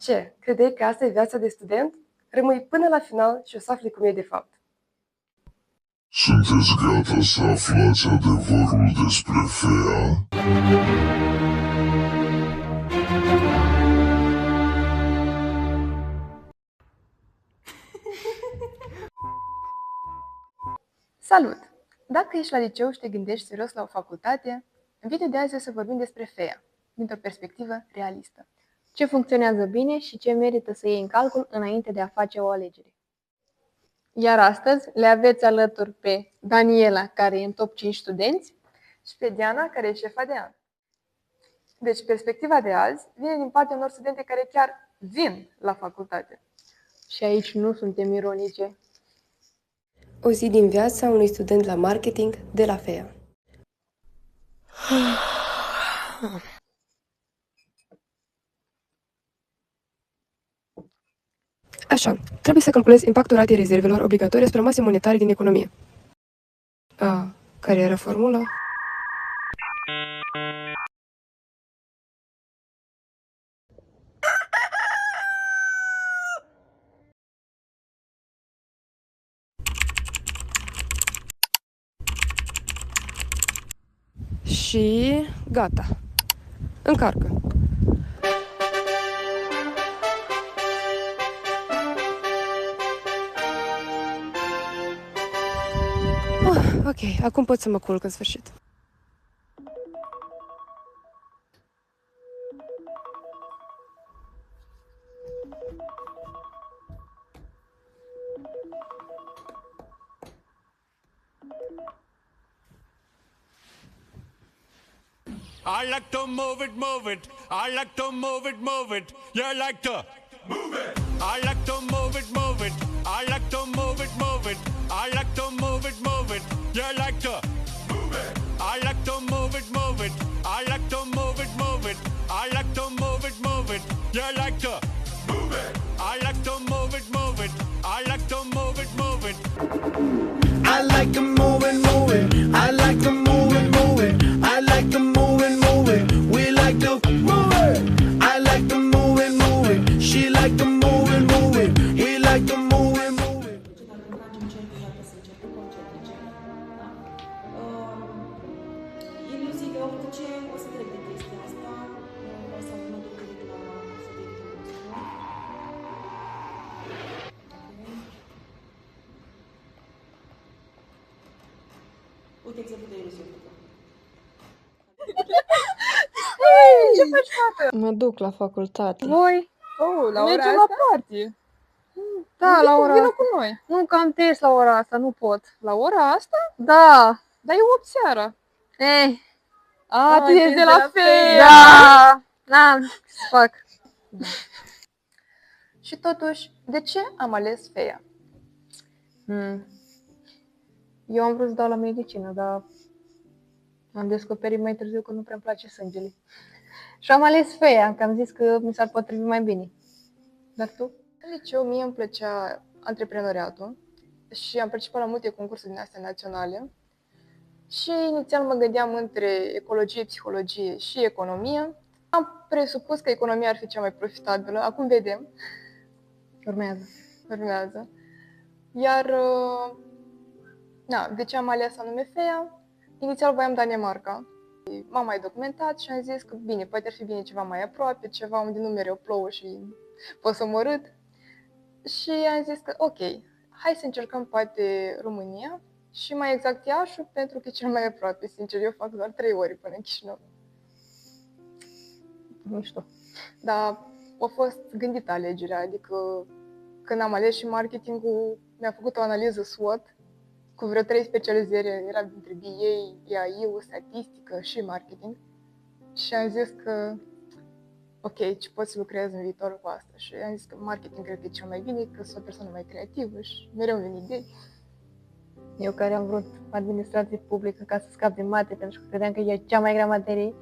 Ce? Credeai că asta e viața de student? Rămâi până la final și o să afli cum e de fapt. Sunteți gata să aflați adevărul despre Fea? Salut! Dacă ești la liceu și te gândești serios la o facultate, în video de azi o să vorbim despre Fea, dintr-o perspectivă realistă. Ce funcționează bine și ce merită să iei în calcul înainte de a face o alegere. Iar astăzi le aveți alături pe Daniela, care e în top 5 studenți, Și pe Diana, care e șefa de an. Deci, perspectiva de azi vine din partea unor studente care chiar vin la facultate. și aici nu suntem ironice. O zi din viața unui student la marketing de la Fea. Așa, trebuie să calculezi impactul ratei rezervelor obligatorii asupra masei monetare din economie. Care era formula? Și gata. Încarcă. Ok, acum pot să mă culc în sfârșit. I like to move it, move it. I like to move it, move it. You like to move it. I like to move it, move it. I like to move it, move it. I like to move it, move it. You like to move it. I like to move it, move it. I like to move it, move it. I like to move it, move it. You like to move it. I like to move it, move it. I like to move it, move it. I like to move it, move it. I like to move it, move it. I like to move it, move it. We like to move it. I like to move it, move it. She like to move it, move it. We like to move it, move it. Dacă îmi face cercul, dacă să încerc concentrice. Da? Inclusiv eu după ce o să trec de chestia asta, o să mă duc direct la subiectul nostru. Uite exemplu de iluzie. Ce faci, fată? Mă duc la facultate. Voi? Oh, la ora Mergem asta? la party. Da, la ora Vină asta. cu noi. Nu, că am test la ora asta, nu pot. La ora asta? Da. Dar e 8 seara. Ei, Tu ești de la Fea. da. N-am ce să fac. Și totuși, de ce am ales Fea? Eu am vrut să dau la medicină, dar am descoperit mai târziu că nu prea-mi place sângele. Și am ales Fea, că am zis că mi s-ar potrivi mai bine. Dar tu? În liceu mie îmi plăcea antreprenoriatul și am participat la multe concursuri din astea naționale. Și inițial mă gândeam între ecologie, psihologie și economie. Am presupus că economia ar fi cea mai profitabilă, acum vedem, urmează. Iar, de ce am ales anume Fea? Inițial voiam Danemarca. M-am mai documentat și am zis că bine, poate ar fi bine ceva mai aproape, ceva unde nu mereu plouă și pot să mă râd. Și am zis că ok, hai să încercăm poate România și mai exact Iașu, pentru că e cel mai aproape. Sincer, eu fac doar 3 ore până în Chișinău. Nu știu. Dar a fost gândită alegerea, adică când am ales și marketingul, mi-a făcut o analiză SWOT cu vreo 3 specializări, era dintre BA, AI, statistică și marketing. Și am zis că ok, ce pot să lucrez în viitor cu asta. Și am zis că marketing cred că e cel mai bine, că sunt o persoană mai creativă și mereu îmi vin idei. Eu care am vrut administrație publică ca să scap din mate, pentru că credeam că e cea mai grea materie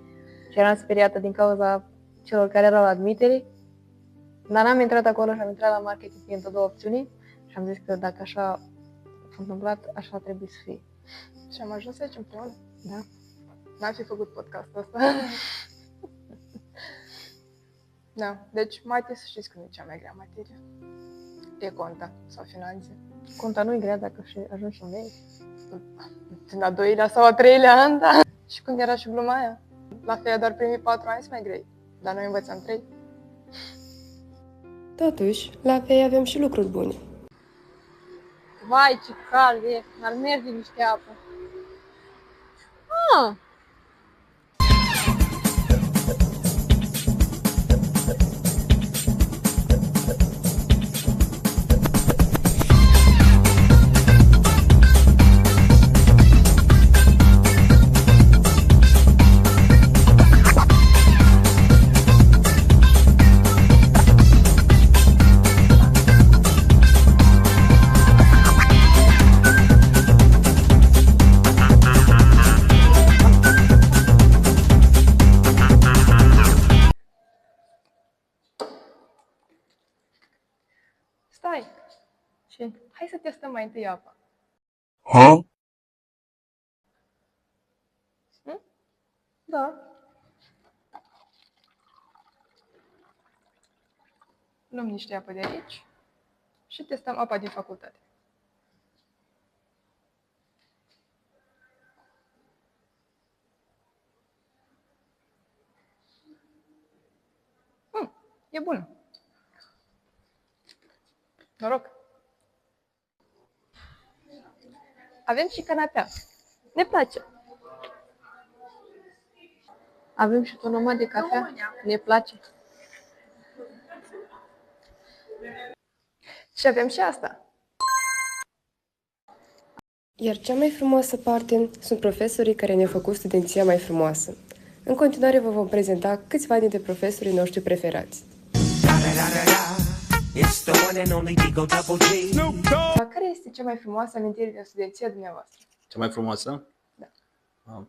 și eram speriată din cauza celor care erau la admitere. Dar n-am intrat acolo și am intrat la marketing fiind 2 opțiuni și am zis că dacă așa s-a întâmplat, așa trebuie să fie. Și am ajuns aici împreună. Da. N-am fi făcut podcastul ăsta. Da, deci mate să știți că nu e cea mai grea materie. E conta sau finanțe. Conta nu e grea dacă ajungi în vei. În a doilea sau a treilea an, da. Și când era și gluma aia. La FEA doar primii 4 ani sunt mai grei, dar noi învățăm 3. Totuși, la FEI avem și lucruri bune. Vai, ce cald e! Ar merge niște apă. Ah! Stai, Ce? hai să testăm mai întâi apa. Huh? Da. Luăm niște apă de aici și testăm apa din facultate. E bună. Noroc. Avem și canapea. Ne place. Avem și tonomat de cafea. Ne place. Și avem și asta. Iar cea mai frumoasă parte sunt profesorii care ne-au făcut studenția mai frumoasă. În continuare vă vom prezenta câțiva dintre profesorii noștri preferați. It's the one and only Digo Double G. Dar care este cea mai frumoasă amintire din studenția dumneavoastră? Cea mai frumoasă? Da.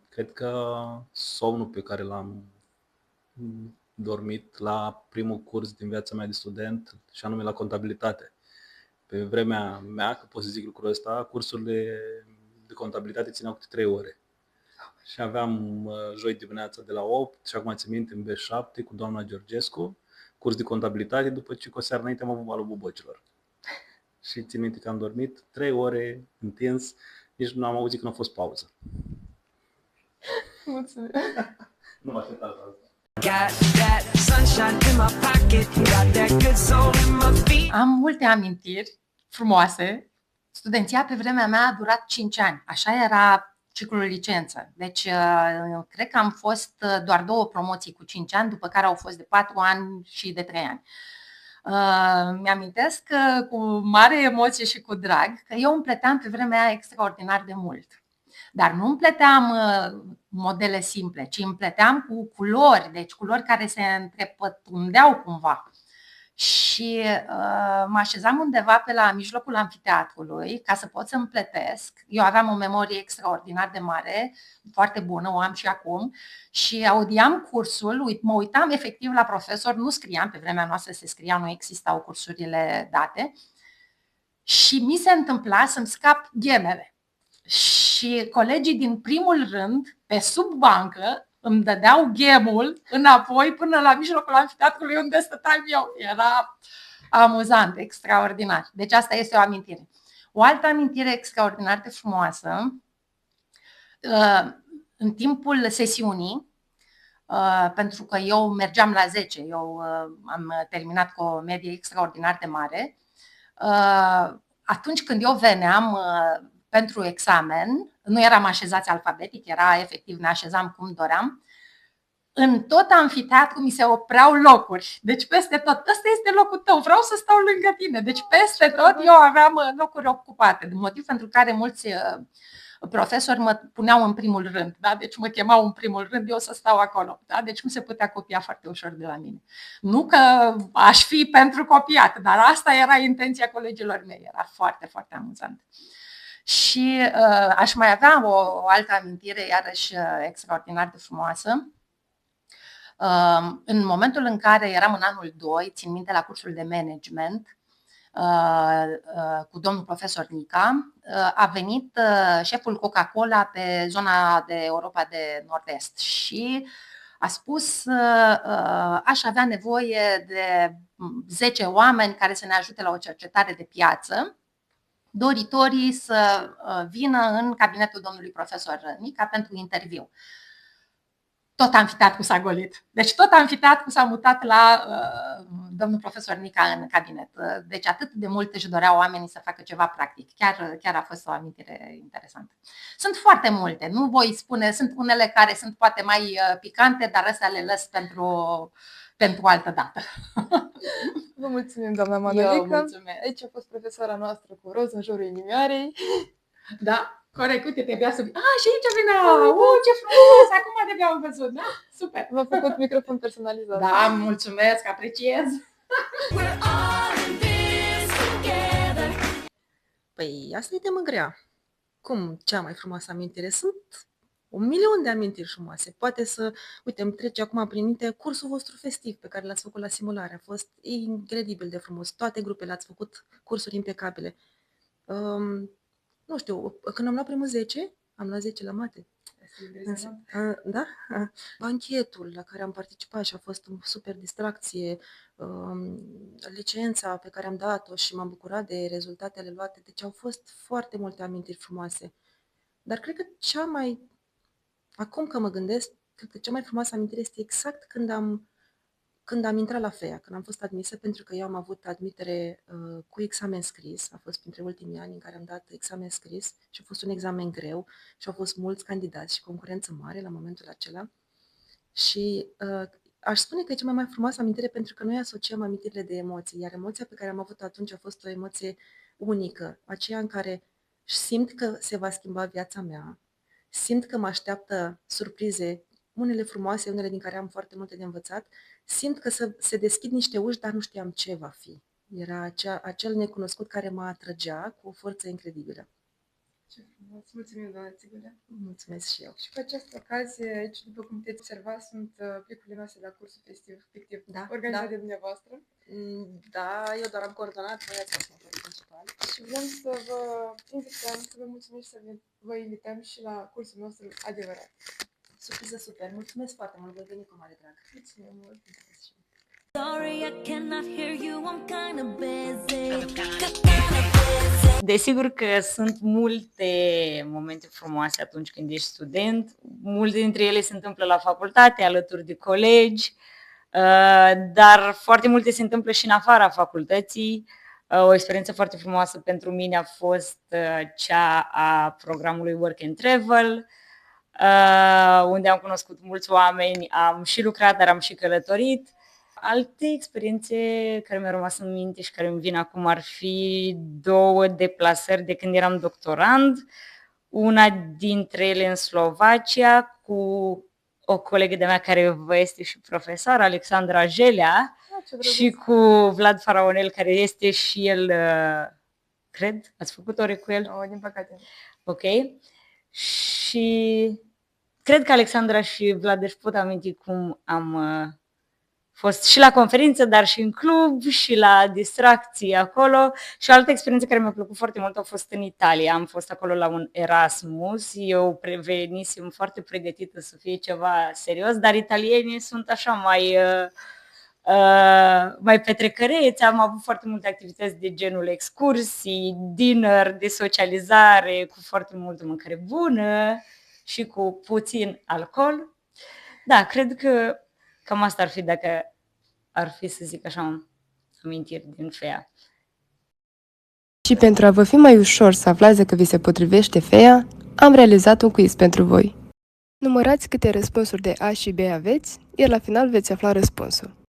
Cred că somnul pe care l-am dormit la primul curs din viața mea de student, și anume la contabilitate. Pe vremea mea, că pot să zic lucrul ăsta, cursurile de contabilitate țineau câte 3 ore. Și aveam joi dimineața de la 8 și acum țin minte în B7 cu doamna Georgescu, curs de contabilitate, după ce cu o seară înainte am avut balul bubocilor. Și țin minte că am dormit 3 ore întins, nici nu am auzit că nu a fost pauză. Mulțumesc. Nu mă așteptam la asta. Got that sunshine in my pocket, got that good soul in my feet. Am multe amintiri frumoase. Studenția pe vremea mea a durat 5 ani. Așa era ciclul licență. Deci, cred că am fost doar 2 promoții cu 5 ani, după care au fost de 4 ani și de 3 ani. Mi-amintesc cu mare emoție și cu drag că eu împleteam pe vremea aia extraordinar de mult. Dar nu împleteam modele simple, ci împleteam cu culori, deci culori care se întrepătrundeau cumva. Și mă așezam undeva pe la mijlocul amfiteatrului ca să pot să împletesc. Eu aveam o memorie extraordinar de mare, foarte bună, o am și acum, și audiam cursul, mă uitam efectiv la profesor, nu scriam, pe vremea noastră se scria, nu existau cursurile date, și mi se întâmpla să-mi scap ghemele. Și colegii din primul rând, pe sub bancă, îmi dădeau ghemul înapoi până la mijlocul amfiteatrului unde stăteam eu. Era amuzant, extraordinar. Deci asta este o amintire. O altă amintire extraordinar de frumoasă, în timpul sesiunii, pentru că eu mergeam la 10, eu am terminat cu o medie extraordinar de mare, atunci când eu veneam pentru examen, nu eram așezați alfabetic, era efectiv, ne așezam cum doream, în tot amfiteatru mi se opreau locuri. Deci peste tot, ăsta este locul tău, vreau să stau lângă tine. Deci peste tot eu aveam locuri ocupate, motiv pentru care mulți profesori mă puneau în primul rând, da? Deci mă chemau în primul rând, eu să stau acolo. Da? Deci nu se putea copia foarte ușor de la mine. Nu că aș fi pentru copiat, dar asta era intenția colegilor mei, era foarte, foarte amuzant. Și aș mai avea o altă amintire, iarăși extraordinar de frumoasă. În momentul în care eram în anul 2, țin minte la cursul de management, cu domnul profesor Nica, a venit șeful Coca-Cola pe zona de Europa de Nord-Est și A spus, aș avea nevoie de 10 oameni care să ne ajute la o cercetare de piață, doritorii să vină în cabinetul domnului profesor Nica pentru interviu. Tot amfiteatrul s-a golit. Deci tot amfiteatrul s-a mutat la domnul profesor Nica în cabinet. Deci atât de mult își doreau oamenii să facă ceva practic. Chiar a fost o amintire interesantă. Sunt foarte multe, nu voi spune, sunt unele care sunt poate mai picante, dar astea le lăs pentru altă dată. Vă mulțumim, doamna Manolica. mulțumesc. Aici a fost profesoara noastră cu roz în jurul inimioarei. Da, corect, uite, trebuia să... și aici venea! Ce frumos! Acum de am văzut, da? Super! V-a făcut microfon personalizat. Da, mulțumesc, apreciez! Păi, asta e temă grea. Cum cea mai frumoasă amintire? Sunt 1.000.000 de amintiri frumoase. Poate să, uite, îmi trece acum prin minte cursul vostru festiv pe care l-ați făcut la simulare. A fost incredibil de frumos. Toate grupele ați făcut cursuri impecabile. Nu știu, când am luat primul 10, am luat 10 la mate. Da? Banchetul la care am participat și a fost o super distracție, licența pe care am dat-o și m-am bucurat de rezultatele luate, deci au fost foarte multe amintiri frumoase. Dar cred că acum că mă gândesc, cred că cea mai frumoasă amintire este exact când am intrat la FEA, când am fost admisă, pentru că eu am avut admitere cu examen scris, a fost printre ultimii ani în care am dat examen scris și a fost un examen greu și au fost mulți candidați și concurență mare la momentul acela. Și aș spune că e cea mai frumoasă amintire pentru că noi asociem amintirile de emoții, iar emoția pe care am avut atunci a fost o emoție unică, aceea în care simt că se va schimba viața mea, simt că mă așteaptă surprize, unele frumoase, unele din care am foarte multe de învățat, simt că se deschid niște uși, dar nu știam ce va fi. Era acel necunoscut care mă atrăgea cu o forță incredibilă. Ce frumos! Mulțumim, doamna Țigulea! Mulțumesc și eu! Și cu această ocazie, aici, după cum puteți observa, sunt plicurile noastre la cursul festiv fictiv, organizat de dumneavoastră. Da, eu doar am coordonat, voi ați fost motorul principal. Și vrem să vă invităm, să vă mulțumim și să vă invităm și la cursul nostru adevărat. Surpriză super! Mulțumesc foarte mult, voi veni cu mare drag. Mulțumim mult! Sorry, I cannot hear you, I'm kinda busy. Desigur că sunt multe momente frumoase atunci când ești student, multe dintre ele se întâmplă la facultate, alături de colegi, dar foarte multe se întâmplă și în afara facultății. O experiență foarte frumoasă pentru mine a fost cea a programului Work and Travel, unde am cunoscut mulți oameni, am și lucrat, dar am și călătorit. Alte experiențe care mi-au rămas în minte și care îmi vin acum ar fi 2 deplasări de când eram doctorand. Una dintre ele în Slovacia cu o colegă de-a mea care vă este și profesor, Alexandra Jelea, și cu Vlad Faraonel, care este și el, cred, ați făcut ore cu el? Nu, din păcate. Ok. Și cred că Alexandra și Vlad își pot aminti cum am fost și la conferință, dar și în club și la distracții acolo. Și o altă experiență care mi-a plăcut foarte mult a fost în Italia. Am fost acolo la un Erasmus. Eu venisem foarte pregătită să fie ceva serios, dar italienii sunt așa mai petrecăreți. Am avut foarte multe activități de genul excursii, dinner, de socializare, cu foarte multă mâncare bună și cu puțin alcool. Da, cred că cam asta ar fi, dacă ar fi să zic așa, amintiri din FEA. Și pentru a vă fi mai ușor să aflați dacă vi se potrivește FEA, am realizat un quiz pentru voi. Numărați câte răspunsuri de A și B aveți, iar la final veți afla răspunsul.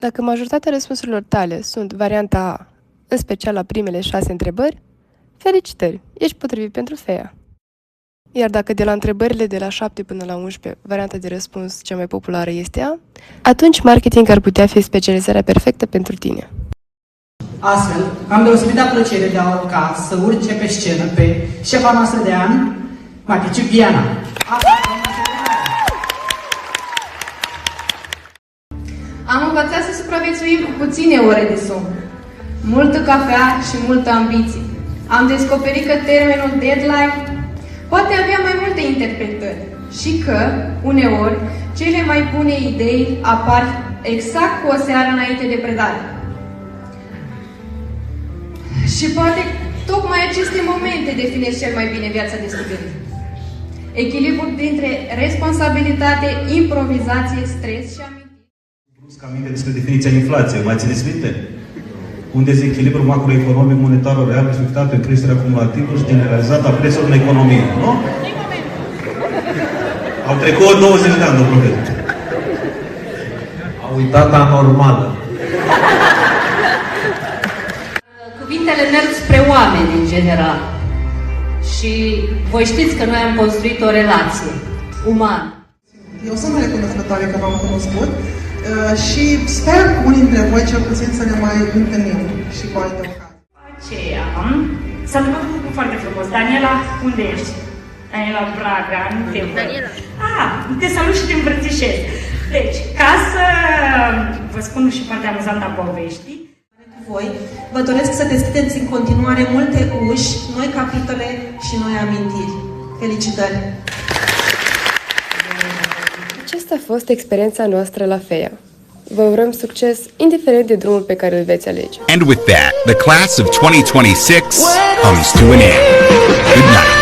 Dacă majoritatea răspunsurilor tale sunt varianta A, în special la primele 6 întrebări, felicitări, ești potrivit pentru FEA. Iar dacă de la întrebările de la 7 până la 11 varianta de răspuns cea mai populară este A, atunci marketing ar putea fi specializarea perfectă pentru tine. Astfel, am deosebită plăcere de a urca să urce pe scenă pe șefa noastră de an, Maticiu Viana. Am învățat să supraviețuim cu puține ore de somn, multă cafea și multă ambiție. Am descoperit că termenul deadline poate avea mai multe interpretări și că, uneori, cele mai bune idei apar exact cu o seară înainte de predare. Și poate tocmai aceste momente definesc cel mai bine viața de student. Echilibrul dintre responsabilitate, improvizație, stres și amintire. Brusc aminte despre definiția inflației, mai țineți minte? Un dezechilibru macroeconomic monetar real reflectat în creșterea cumulativă și generalizată a prețurilor în economie, nu? Au trecut 20 de ani, domnul profesor. Au uitat anormală. Cuvintele merg spre oameni în general. Și voi știți că noi am construit o relație umană. Eu sunt recunoscătoare că v-am cunoscut și sper unii dintre voi cel puțin să ne mai întâlnim și cu alte ocazii. Aceea, s-a întâmplat un lucru foarte frumos. Daniela, unde ești? Daniela Braga, nu te văd. Te salut și te îmbrățișez. Deci, ca să vă spun și partea amuzantă a poveștii, Voi, vă doresc să deschideți în continuare multe uși, noi capitole și noi amintiri. Felicitări! Aceasta a fost experiența noastră la FEA. Vă urăm succes, indiferent de drumul pe care îl veți alege. And with that, the class of 2026 comes to an end. Good night.